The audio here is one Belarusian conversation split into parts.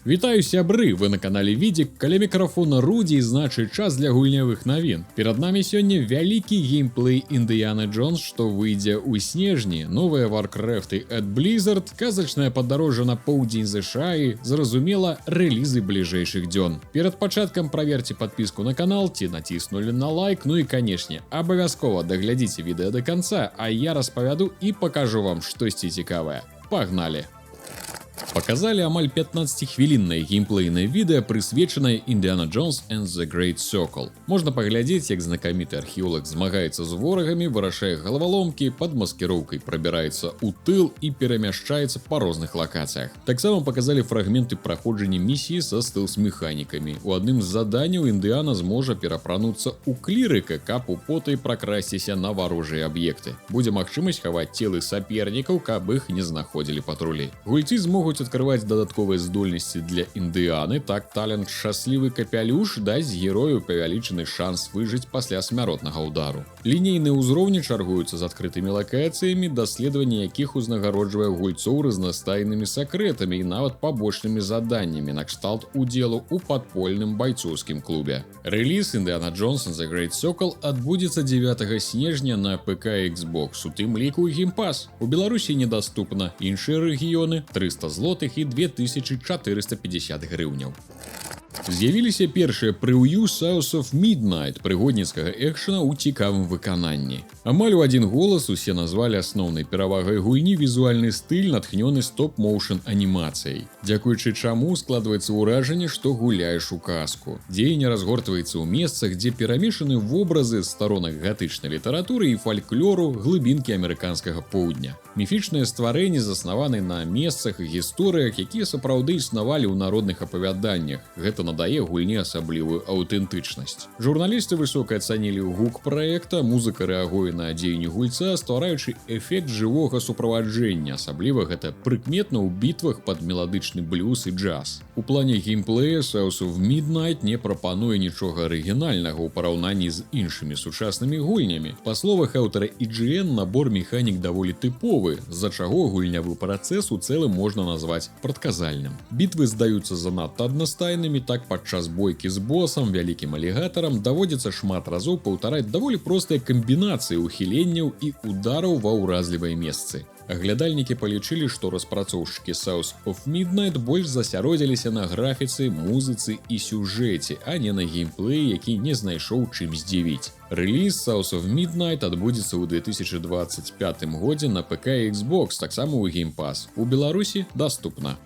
Вітаю сябры, вы на канале Відзік, каля мікрафона Руді, значыць час для гульнявых навін. Перад намі сёння вялікі геймплей Індыяна Джонс, што выйдзе ў снежні, новыя Варкрафты ад Blizzard, казачнае падарожжа на поўдзень ЗША і, зразумела, рэлізы бліжэйшых дзён. Перад пачаткам праверце падпіску на канал, ці націснулі на лайк, ну і, канешне, абавязкова даглядзіце відэа да канца, а я распавяду і пакажу вам штосьці цікавае. Пагнали! Показали амаль 15-хвіліннае геймплейнае відэа, прысвечанае Індыяна Джонс and the Great Circle. Можна паглядзець, як знакаміты археолог змагаецца з ворагамі, вырашае галаваломкі, пад маскіроўкай прабіраецца ў тыл і перамяшчаецца па розных лакацыях. Таксама показалі фрагменты праходжання місіі са стэлс-механікамі. У адным з заданняў Індыяна зможа перапрануцца ў клірыка, каб у потай пракрасціся на варожыя аб'екты. Будзе магчымасць хаваць целы сапернікаў, каб іх не знаходзілі патрулі. Гульцы змогуць открываць дадатковыя здольнасці для Індыяны, так талент шчаслівы капялюш дасць герою павялічаны шанс выжыць пасля смяротнага ўдару. Лінейныя ўзроўні чаргуюцца з адкрытымі лакацыямі, даследаванне якіх узнагароджвае гульцоў разнастайнымі сакрэтамі і нават пабочнымі заданнямі, накшталт удзелу ў падпольным байцоўскім клубе. Рэліз Індыяна Джонс and the Great Circle адбудзецца 9 снежня на ПК і Xbox, у тым ліку і геймпас. У Беларусі недаступна, іншыя рэгіёны 300 злотых і 2450 грыўняў. З'явіліся першыя прэв'ю Souls of Midnight, прыгодніцкага экшана ў цікавым выкананні. Амаль у адзін голас усе назвалі асноўнай перавагай гульні візуальны стыль, натхнёны стоп-моушн анімацыяй. Дзякуючы чаму складваецца ўражанне, што гуляеш у казку. Дзеянне разгортваецца ў месцах, дзе перамешаны вобразы з старонак гатычнай літаратуры і фальклору, глыбінкі амерыканскага поўдня. Міфічныя стварэнні заснаваны на месцах і гісторыях, якія сапраўды існавалі ў народных апавяданнях. Гэта надае гульні асаблівую аўтэнтычнасць. Журналісты высока ацанілі гук праекта, музыка рэагуе на дзеянні гульца, ствараючы эфект жывога суправаджэння, асабліва гэта прыкметна ў бітвах пад меладычны блюз і джаз. У плане геймплея Souls of Midnight не прапануе нічога арыгінальнага ў параўнанні з іншымі сучаснымі гульнямі. Па словах аўтара IGN, набор механік даволі тыповы, з-за чаго гульнявы працэс у цэлым можна назваць прадказальным. Бітвы здаюцца занадта аднастайнымі, так падчас бойкі з босам, вялікім алігатарам даводзіцца шмат разоў паўтараць даволі простыя камбінацыі ухіленняў і удараў ва ўразлівыя месцы. Аглядальнікі палічылі, што распрацоўшчыкі Souls of Midnight больш засяродзіліся на графіцы, музыцы і сюжэце, а не на геймплей, які не знайшоў чым здзівіць. Рэліз Souls of Midnight адбудзецца ў 2025 годзе на ПК і Xbox, таксама ў геймпас. У Беларусі даступна.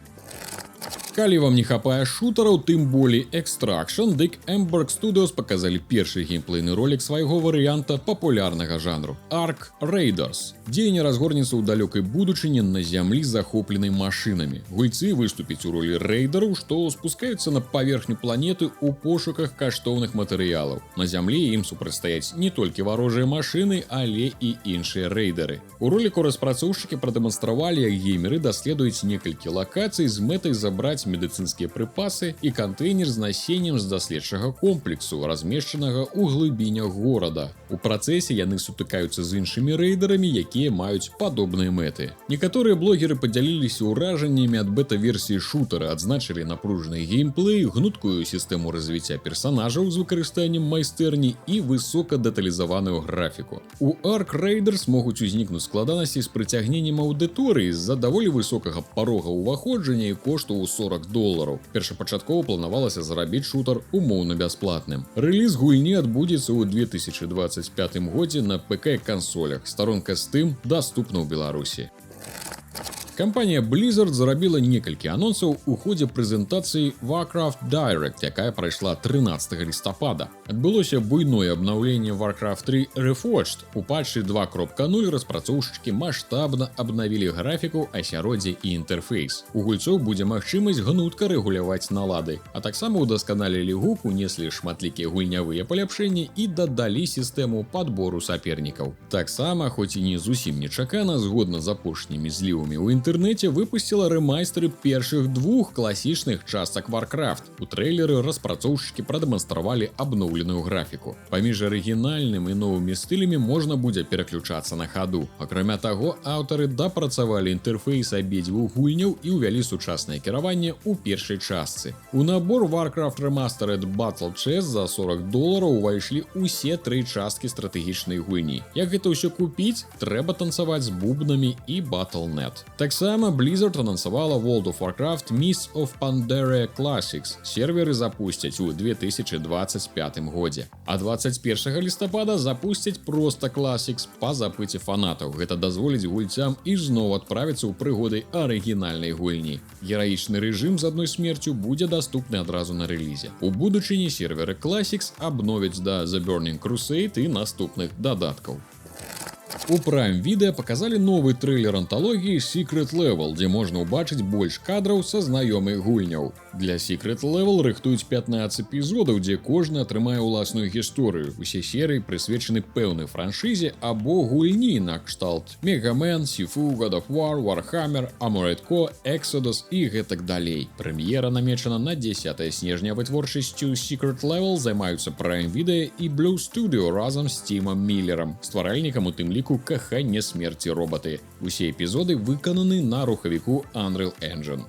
Калі вам не хапае шутараў, тым болей Extraction, дык Embark Studios паказалі першы геймплейны ролік свайго варыянта папулярнага жанру – Ark Raiders. Дзеянне разгорнецца ў далёкай будучыні на зямлі, захопленай машынамі. Гульцы выступяць у ролі рэйдараў, што спускаюцца на паверхню планеты ў пошуках каштоўных матэрыялаў. На зямлі ім супрацьстаяць не толькі варожыя машыны, але і іншыя рэйдары. У роліку распрацоўшчыкі прадэманстравалі, як геймеры даследуюць некалькі лакацый з мэтай забраць медыцынскія прыпасы і кантэйнер з насеннем з даследчага комплексу, размешчанага ў глыбінях горада. У працэсе яны сутыкаюцца з іншымі рэйдарамі, якія маюць падобныя мэты. Некаторыя блогеры падзяліліся ўражаннямі ад бета-версіі шутара, адзначылі напружаны геймплей, гнуткую сістэму развіцця персанажаў з выкарыстаннем майстэрні і высока дэталізаваную графіку. У Ark Raiders могуць узнікнуць складанасці з прыцягненнем аўдыторыі з-за даволі высокага парога ўваходжання і кошту ў $40. Першапачаткова планавалася зарабіць шутар умоўна бясплатным. Рэліз гульні адбудзецца ў 2025 годзе на ПК і кансолях. Старонка Steam даступна ў Беларусі. Кампанія Blizzard зарабіла некалькі анонсаў у ходзе прэзентацыі Warcraft Direct, якая прайшла 13 лістапада. Адбылося буйное абнаўленне Warcraft 3 Reforged. У патчы 2.0 распрацоўшчыкі маштабна абнавілі графіку, асяроддзе і інтэрфейс. У гульцоў будзе магчымасць гнутка рэгуляваць налады, а таксама ўдасканалілі гук, унеслі шматлікія гульнявыя паляпшэнні і дадалі сістэму падбору сапернікаў. Таксама, хоць і не зусім нечакана, згодна з апошнімі злівамі ў інтэрнэце, інтэрнэце выпусціла рэмайстары першых двух класічных частак Warcraft. У трэйлеры распрацоўшчыкі прадэманстравалі абноўленую графіку. Паміж арыгінальным і новымі стылямі можна будзе пераключацца на хаду. Акрамя таго, аўтары дапрацавалі інтэрфейс абедзвюх гульняў і ўвялі сучаснае кіраванне ў першай частцы. У набор Warcraft Remastered Battle Chest за $40 увайшлі ўсе тры часткі стратэгічнай гульні. Як гэта ўсё купіць? Трэба танцаваць з бубнамі і Battle.net. Таксама Blizzard анансавала World of Warcraft Mists of Pandaria Classics. Серверы запусцяць у 2025 годзе. А 21 лістапада запусцяць проста Classics па запыце фанатаў. Гэта дазволіць гульцам ізноў адправіцца ў прыгоды арыгінальнай гульні. Гераічны рэжым з адной смерцю будзе даступны адразу на рэлізе. У будучыні серверы Classics абновяць да The Burning Crusade і наступных дадаткаў. У Prime Video паказалі новы трэйлер анталогіі Secret Level, дзе можна ўбачыць больш кадраў са знаёмых гульняў. Для Secret Level рыхтуюць 15 эпізодаў, дзе кожны атрымае ўласную гісторыю. Усе серыі прысвечаны пэўнай франшызе або гульні на кшталт Mega Man, Sifu, God of War, Warhammer, Armored Core, Exodus і гэтак далей. Прэм'ера намечана на 10 снежня. Вытворчасцю Secret Level займаюцца Prime Video і Blue Studio разам з Тімам Міллерам, стваральнікам у тым ліку кахання смерці робаты. Усе эпізоды выкананы на рухавіку Unreal Engine.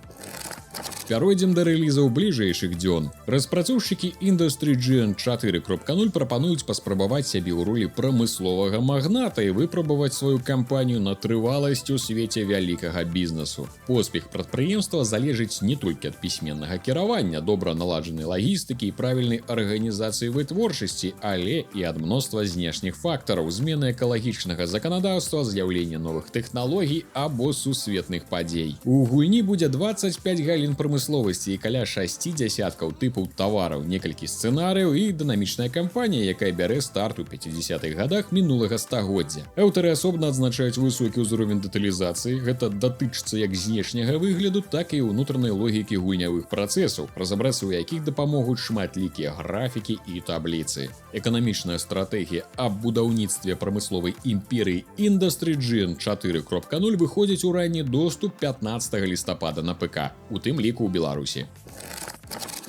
Пяройдзем да рэлізаў бліжэйшых дзён. Распрацоўшчыкі Industry Giant 4.0 прапануюць паспрабаваць сябе ў ролі прамысловага магната і выпрабаваць сваю кампанію на трываласць у свеце вялікага бізнесу. Поспех прадпрыемства залежыць не толькі ад пісьменнага кіравання, добра наладжанай лагістыкі і правільнай арганізацыі вытворчасці, але і ад мноства знешніх фактараў, змены экалагічнага заканадаўства, з'яўлення новых тэхналогій або сусветных падзей. У гульні будзе 25 галін прамысловасці і каля 6 дзясяткаў тыпаў тавараў, некалькі сцэнарыяў і дынамічная кампанія, якая бярэ старт у 50-х гадах мінулага стагоддзя. Аўтары асобна адзначаюць высокі ўзровень дэталізацыі, гэта датычыцца як знешняга выгляду, так і ўнутранай логікі гульнявых працэсаў, разабрацца ў якіх дапамогуць шматлікія графікі і табліцы. Эканамічная стратэгія аб будаўніцтве прамысловай імперыі Industry Giant 4.0 выходзіць у ранні доступ 15 лістапада на ПК, у тым ліку ў Беларусі.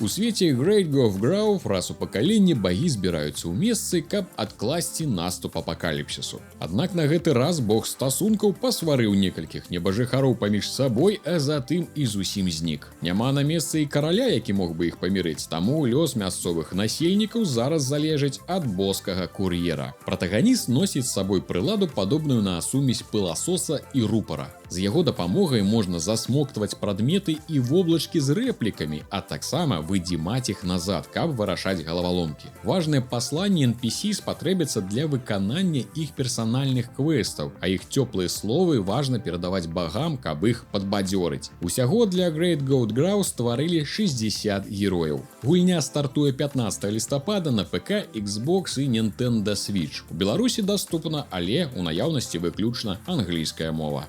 У свеце Great Golf Grove раз у пакаленні багі збіраюцца ў месцы, каб адкласці наступ апакаліпсісу. Аднак на гэты раз бог стасункаў пасварыў некалькіх небажыхароў паміж сабой, а затым і зусім знік. Няма на месцы і караля, які мог бы іх памірыць, таму лёс мясцовых насельнікаў зараз залежыць ад боскага кур'ера. Пратаганіст носіць з сабой прыладу, падобную на сумесь пыласоса і рупара. З яго дапамогай можна засмоктваць прадметы і воблачкі з рэплікамі, а таксама выдзімаць іх назад, каб вырашаць галаваломкі. Важныя пасланні NPC спатрэбяцца для выканання іх персанальных квестаў, а іх цёплыя словы важна перадаваць багам, каб іх падбадзёрыць. Усяго для Great Golf Grove стварылі 60 герояў. Гульня стартуе 15 лістапада на ПК, Xbox і Nintendo Switch. У Беларусі даступна, але у наяўнасці выключна англійская мова.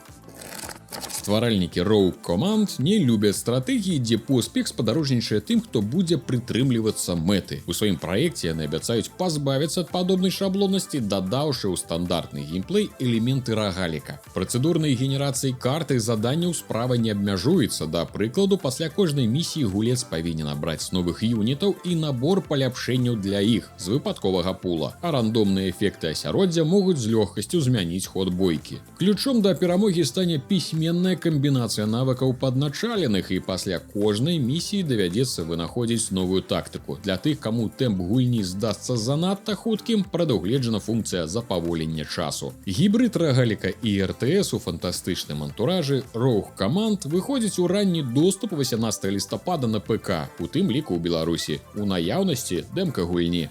Стваральнікі Rogue Command не любяць стратэгіі, дзе поспех спадарожнічае тым, хто будзе прытрымлівацца мэты. У сваім праекце яны абяцаюць пазбавіцца ад падобнай шаблоннасці, дадаўшы ў стандартны геймплей элементы рагаліка. Працэдурнай генерацыі карты заданняў справа не абмяжуецца. Да прыкладу, пасля кожнай місіі гулец павінен абраць новых юнітаў і набор паляпшэнняў для іх з выпадковага пула, а рандомныя эфекты асяроддзя могуць з лёгкасцю змяніць ход бойкі. Ключом да перамогі стане пісьменная камбінацыя навыкаў падначаленых, і пасля кожнай місіі давядзецца вынаходзіць новую тактыку. Для тых, каму тэмп гульні здасца занадта хуткім, прадугледжана функцыя запаволення часу. Гібрид рагаліка і РТС у фантастычным антуражы Rogue Command выходзіць у ранні доступ 18 лістапада на ПК, у тым ліку ў Беларусі. У наяўнасці дэмка гульні.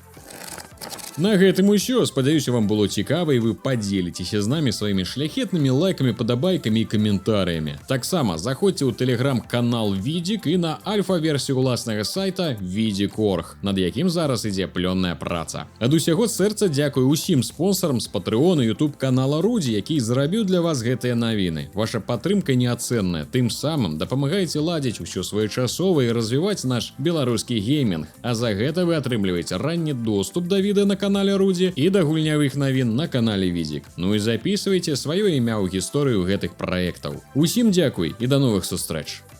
На гэтым усё. Спадзяюся, вам было цікава і вы падзеліцеся з намі сваімі шляхетнымі лайкамі, падабайкамі і каментарыямі. Таксама заходзьце ў тэлеграм-канал Відзік і на альфа-версію ўласнага сайта Vidzik.org, над якім зараз ідзе плённая праца. Ад усяго сэрца дзякую ўсім спонсарам з Патрэона і YouTube канала Рудзі, які зрабіў для вас гэтыя навіны. Ваша падтрымка неацэнная, тым самым дапамагаеце ладзіць усё своечасова і развіваць наш беларускі геймінг. А за гэта вы атрымліваеце ранні доступ да відэа на канале Рудзі і да гульнявых навін на канале Відзік. Ну і записывайте сваё імя ў гісторыю гэтых праектаў. Усім дзякуй і да новых сустрэч!